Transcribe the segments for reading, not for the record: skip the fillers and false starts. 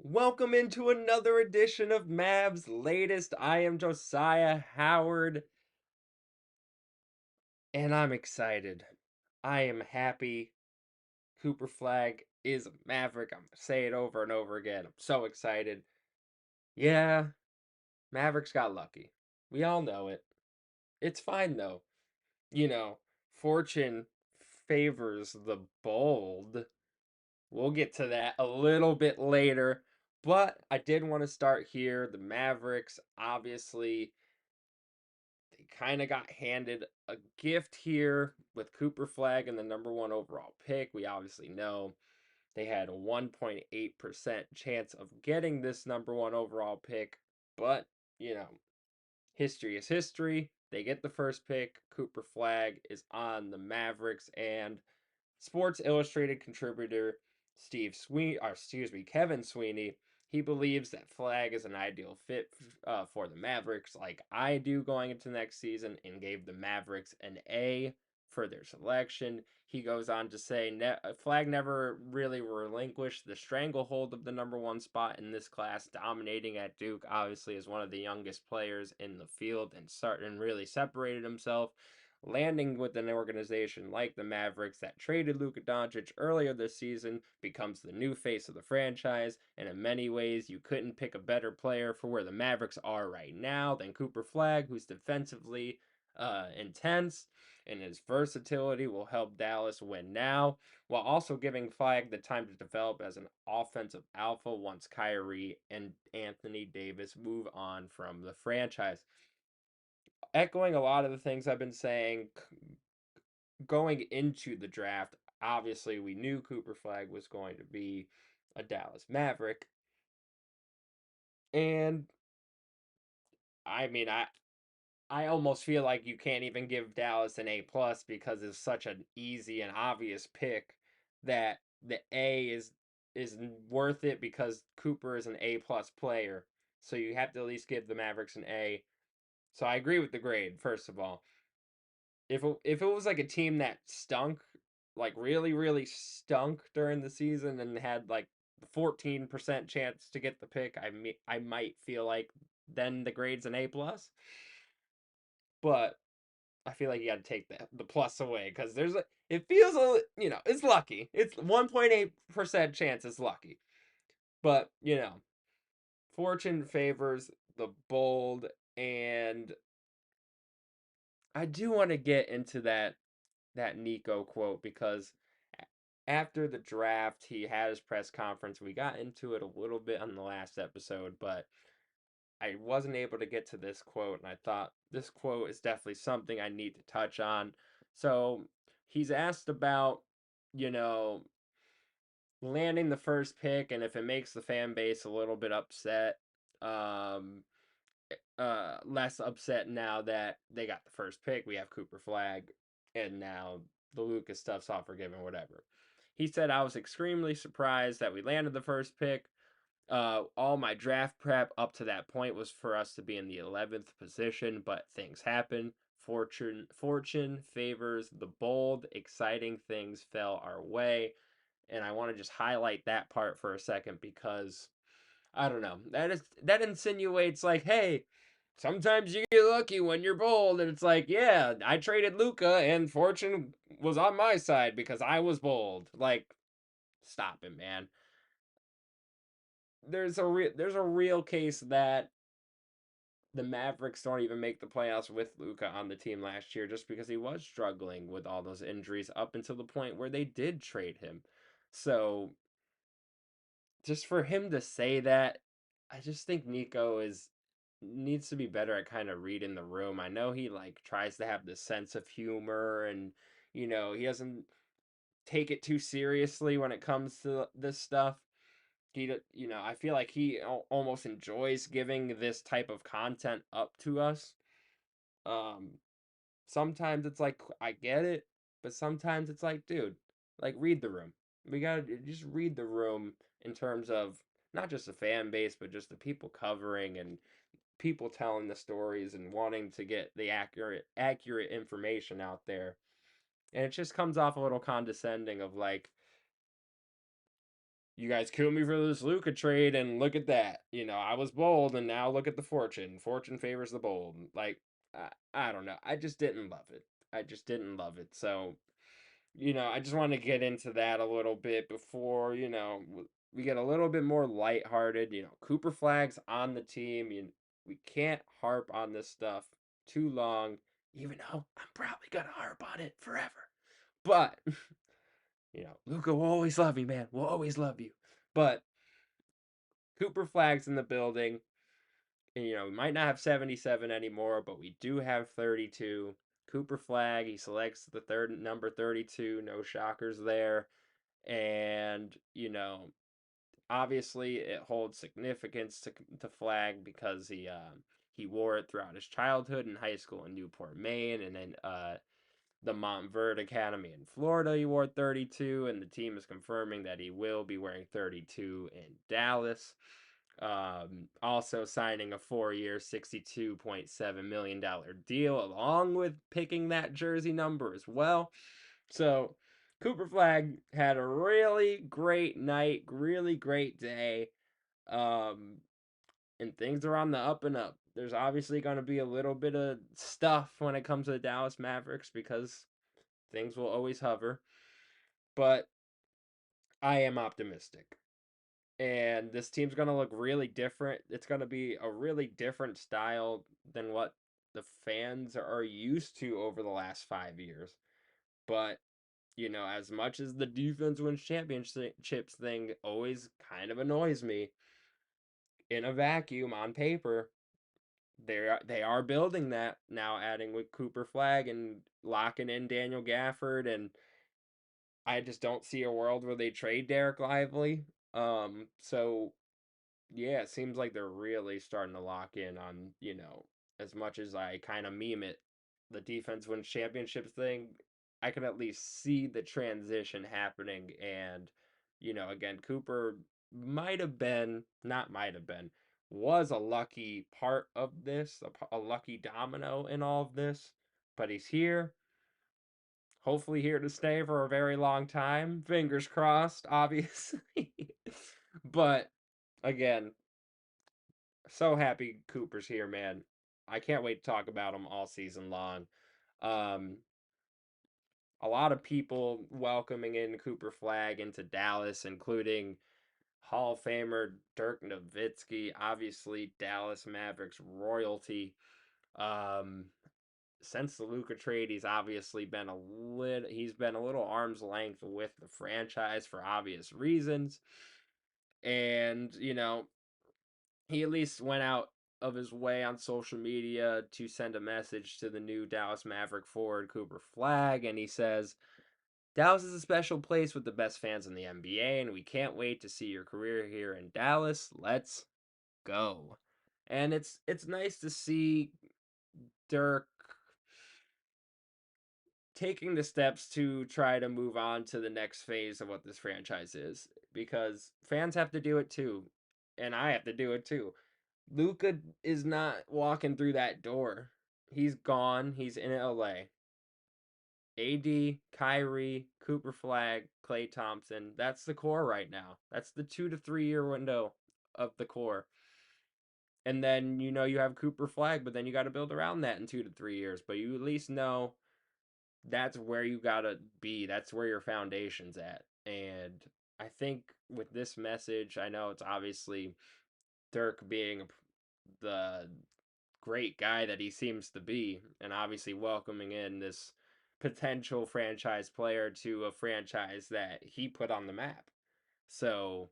Welcome into another edition of Mavs Latest. I am Josyah Howard, and I'm excited. I am happy. Cooper Flag is a Maverick. I'm gonna say it over and over again. I'm so excited. Yeah, Mavericks got lucky. We all know it. It's fine though. You know, fortune favors the bold. We'll get to that a little bit later. But I did want to start here. The Mavericks, obviously, they kind of got handed a gift here with Cooper Flag and the number one overall pick. We obviously know they had a 1.8% chance of getting this number one overall pick, but you know, history is history. They get the first pick. Cooper Flag is on the Mavericks, and Sports Illustrated contributor Kevin Sweeney, he believes that Flag is an ideal fit for the Mavericks, like I do going into next season, and gave the Mavericks an A for their selection. He goes on to say, Flag never really relinquished the stranglehold of the number one spot in this class, dominating at Duke, obviously as one of the youngest players in the field, and really separated himself, landing with an organization like the Mavericks that traded Luka Doncic earlier this season, becomes the new face of the franchise. And in many ways, you couldn't pick a better player for where the Mavericks are right now than Cooper Flag, who's defensively intense, and his versatility will help Dallas win now, while also giving Flag the time to develop as an offensive alpha once Kyrie and Anthony Davis move on from the franchise. Echoing a lot of the things I've been saying going into the draft, obviously we knew Cooper Flag was going to be a Dallas Maverick. And I mean, I almost feel like you can't even give Dallas an A plus because it's such an easy and obvious pick that the A is worth it because Cooper is an A plus player. So you have to at least give the Mavericks an A. So I agree with the grade, first of all. If it was like a team that stunk, like really stunk during the season and had like 14% chance to get the pick, I might feel like then the grade's an A plus. But I feel like you got to take the plus away because it feels it's lucky. It's 1.8% chance it's lucky, but fortune favors the bold, and I do want to get into that Nico quote because after the draft, he had his press conference. We got into it a little bit on the last episode, but I wasn't able to get to this quote, and I thought this quote is definitely something I need to touch on. So he's asked about, you know, landing the first pick and if it makes the fan base a little bit upset. Um, Less upset now that they got the first pick. We have Cooper Flag, and now the Lucas stuff's all forgiven, whatever. He said, I was extremely surprised that we landed the first pick. All my draft prep up to that point was for us to be in the 11th position, but things happen. Fortune favors the bold. Exciting things fell our way. And I want to just highlight that part for a second because I don't know. That insinuates like, hey, sometimes you get lucky when you're bold, and it's like, yeah, I traded Luca, and fortune was on my side because I was bold. Like, stop it, man. There's a real case that the Mavericks don't even make the playoffs with Luca on the team last year just because he was struggling with all those injuries up until the point where they did trade him. So just for him to say that, I just think Nico is needs to be better at kind of reading the room. I know he like tries to have this sense of humor, and he doesn't take it too seriously when it comes to this stuff. I feel like he almost enjoys giving this type of content up to us. Um Sometimes it's like I get it, but sometimes it's like, dude, like read the room. We got to just read the room in terms of not just the fan base, but just the people covering and people telling the stories and wanting to get the accurate information out there. And it just comes off a little condescending of like you guys killed me for this Luca trade, and look at that. I was bold, and now look at the fortune. Fortune favors the bold. Like, I don't know. I just didn't love it. I just didn't love it. So, I just want to get into that a little bit before, we get a little bit more lighthearted. Cooper Flag's on the team. We can't harp on this stuff too long, even though I'm probably going to harp on it forever. But, Luca will always love you, man. We'll always love you. But Cooper Flag's in the building. And, we might not have 77 anymore, but we do have 32. Cooper Flag, he selects the third number 32. No shockers there. And, obviously it holds significance to Flag because he wore it throughout his childhood in high school in Newport, Maine, and then the Montverde Academy in Florida, he wore 32, and the team is confirming that he will be wearing 32 in Dallas. Also signing a 4-year, $62.7 million deal, along with picking that jersey number as well. So, Cooper Flag had a really great night, really great day. Um, and things are on the up and up. There's obviously going to be a little bit of stuff when it comes to the Dallas Mavericks because things will always hover. But I am optimistic. And this team's going to look really different. It's going to be a really different style than what the fans are used to over the last 5 years. But, as much as the defense wins championships thing always kind of annoys me, in a vacuum on paper, they are building that now, adding with Cooper Flag and locking in Daniel Gafford, and I just don't see a world where they trade Derek Lively. So yeah, it seems like they're really starting to lock in on, as much as I kind of meme it, the defense wins championships thing, I can at least see the transition happening. And, again, Cooper might have been, not might have been, was a lucky part of this, a lucky domino in all of this. But he's here, hopefully here to stay for a very long time. Fingers crossed, obviously. But again, so happy Cooper's here, man. I can't wait to talk about him all season long. Um, a lot of people welcoming in Cooper Flag into Dallas, including Hall of Famer Dirk Nowitzki, obviously Dallas Mavericks royalty. Um, since the Luka trade, he's been a little arm's length with the franchise for obvious reasons. And, he at least went out of his way on social media to send a message to the new Dallas Maverick forward Cooper Flag, and he says, Dallas is a special place with the best fans in the NBA, and we can't wait to see your career here in Dallas. Let's go. And it's nice to see Dirk taking the steps to try to move on to the next phase of what this franchise is, because fans have to do it too, and I have to do it too. Luca is not walking through that door. He's gone. He's in LA. AD, Kyrie, Cooper Flag, Klay Thompson. That's the core right now. That's the 2 to 3 year window of the core. And then you have Cooper Flag, but then you got to build around that in 2 to 3 years. But you at least know that's where you gotta be. That's where your foundation's at. And I think with this message, I know it's obviously Dirk being the great guy that he seems to be, and obviously welcoming in this potential franchise player to a franchise that he put on the map. So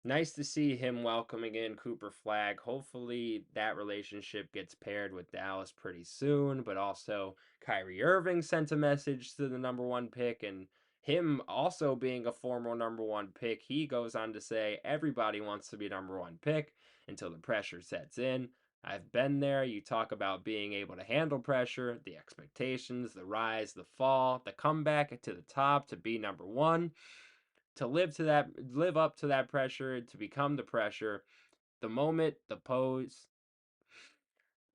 nice to see him welcoming in Cooper Flag. Hopefully that relationship gets paired with Dallas pretty soon, but also Kyrie Irving sent a message to the number one pick, and him also being a former number one pick, he goes on to say everybody wants to be number one pick until the pressure sets in. I've been there. You talk about being able to handle pressure, the expectations, the rise, the fall, the comeback to the top to be number one, to live up to that pressure, to become the pressure, the moment, the poise,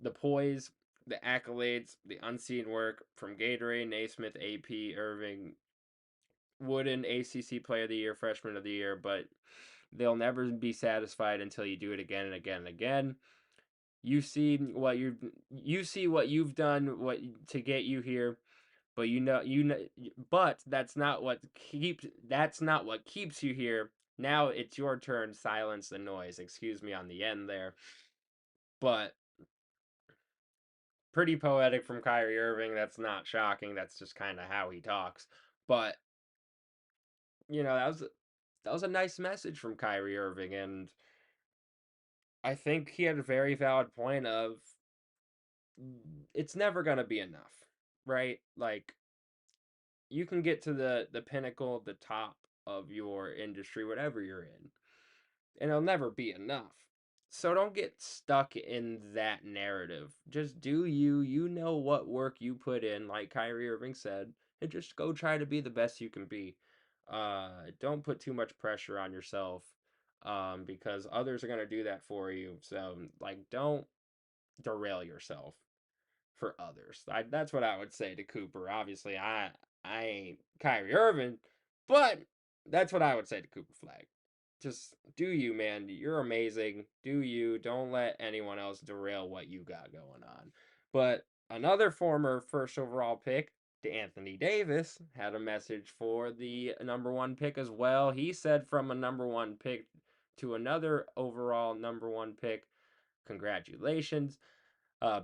the accolades, the unseen work from Gatorade, Naismith, AP, Irving, Wooden ACC Player of the Year, Freshman of the Year, but they'll never be satisfied until you do it again and again and again. You see what you've done what to get you here, but but that's not what keeps you here. Now it's your turn. Silence the noise. Excuse me on the end there, but pretty poetic from Kyrie Irving. That's not shocking. That's just kind of how he talks. But that was a nice message from Kyrie Irving, and I think he had a very valid point of it's never gonna be enough, right? Like you can get to the pinnacle, the top of your industry, whatever you're in, and it'll never be enough. So don't get stuck in that narrative. Just do you. You know what work you put in, like Kyrie Irving said, and just go try to be the best you can be. Don't put too much pressure on yourself, because others are gonna do that for you. So like, don't derail yourself for others. That's what I would say to Cooper. Obviously, I ain't Kyrie Irving, but that's what I would say to Cooper Flag. Just do you, man. You're amazing. Do you. Don't let anyone else derail what you got going on. But another former first overall pick, Anthony Davis, had a message for the number one pick as well. He said from a number one pick to another overall number one pick, congratulations.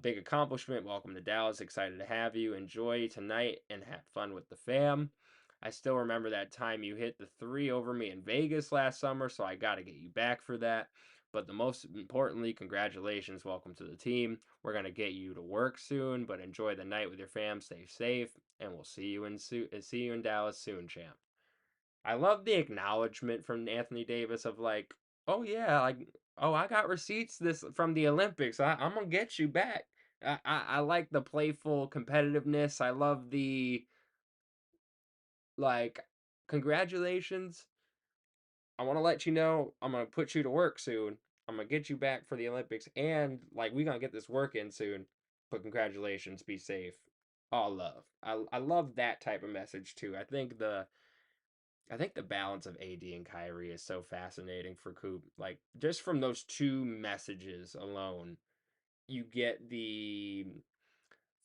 Big accomplishment. Welcome to Dallas. Excited to have you. Enjoy tonight and have fun with the fam. I still remember that time you hit the three over me in Vegas last summer, so I got to get you back for that. But the most importantly, congratulations. Welcome to the team. We're going to get you to work soon, but enjoy the night with your fam. Stay safe, and we'll see you in Dallas soon, champ. I love the acknowledgement from Anthony Davis of like, oh yeah, like oh I got receipts this from the Olympics. I'm gonna get you back. I like the playful competitiveness. I love the like congratulations. I want to let you know I'm gonna put you to work soon. I'm gonna get you back for the Olympics, and like we gonna get this work in soon. But congratulations, be safe. All love. I love that type of message too. I think the balance of AD and Kyrie is so fascinating for Coop. Like just from those two messages alone, you get the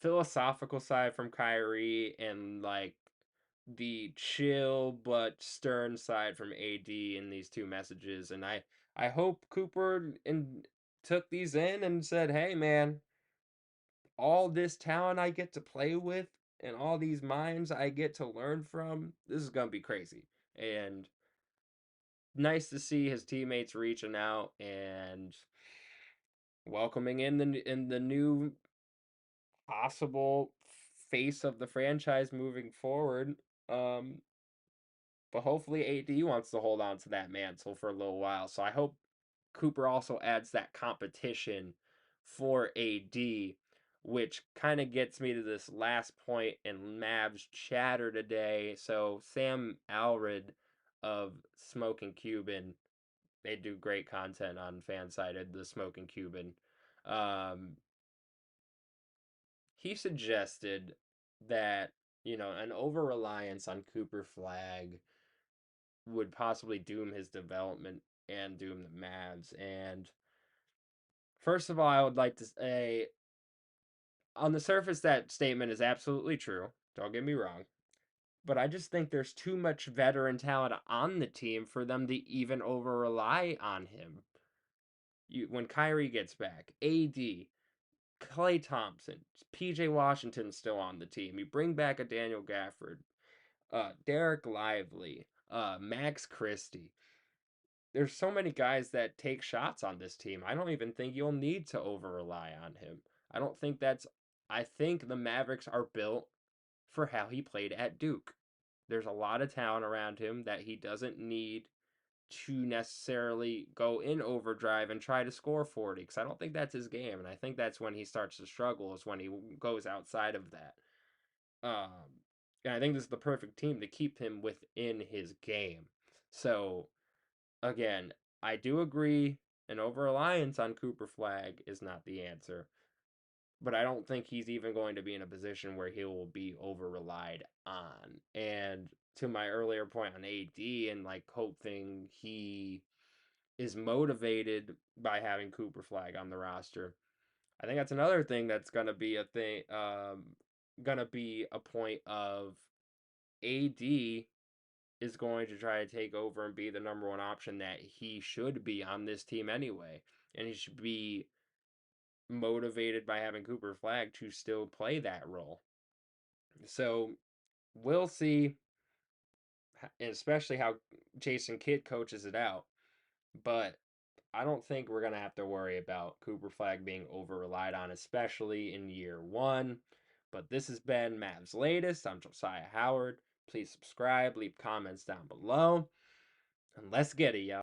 philosophical side from Kyrie and like the chill but stern side from AD in these two messages. And I hope Cooper took these in and said, "Hey man, all this talent I get to play with and all these minds I get to learn from, this is going to be crazy." And nice to see his teammates reaching out and welcoming in the new possible face of the franchise moving forward. Um, but hopefully AD wants to hold on to that mantle for a little while. So I hope Cooper also adds that competition for AD, which kind of gets me to this last point in Mavs chatter today. So Sam Alred of Smoking Cuban, they do great content on Fansided, the Smoking Cuban. Um, he suggested that an over reliance on Cooper Flag would possibly doom his development and doom the Mavs. And first of all, I would like to say, on the surface, that statement is absolutely true. Don't get me wrong. But I just think there's too much veteran talent on the team for them to even over rely on him. When Kyrie gets back, AD, Clay Thompson, PJ Washington's still on the team. You bring back a Daniel Gafford, Derek Lively, Max Christie. There's so many guys that take shots on this team. I don't even think you'll need to over rely on him. I don't think that's. I think the Mavericks are built for how he played at Duke. There's a lot of talent around him that he doesn't need to necessarily go in overdrive and try to score 40 because I don't think that's his game. And I think that's when he starts to struggle is when he goes outside of that. And I think this is the perfect team to keep him within his game. So, again, I do agree an over reliance on Cooper Flag is not the answer. But I don't think he's even going to be in a position where he will be over relied on. And to my earlier point on AD and like hoping he is motivated by having Cooper Flag on the roster. I think that's another thing that's gonna be a thing. Gonna be a point of AD is going to try to take over and be the number one option that he should be on this team anyway, and he should be motivated by having Cooper Flag to still play that role. So we'll see, especially how Jason Kidd coaches it out. But I don't think we're gonna have to worry about Cooper Flag being over relied on, especially in year one. But this has been Mavs Latest. I'm Josyah Howard. Please subscribe, leave comments down below, and let's get it, y'all.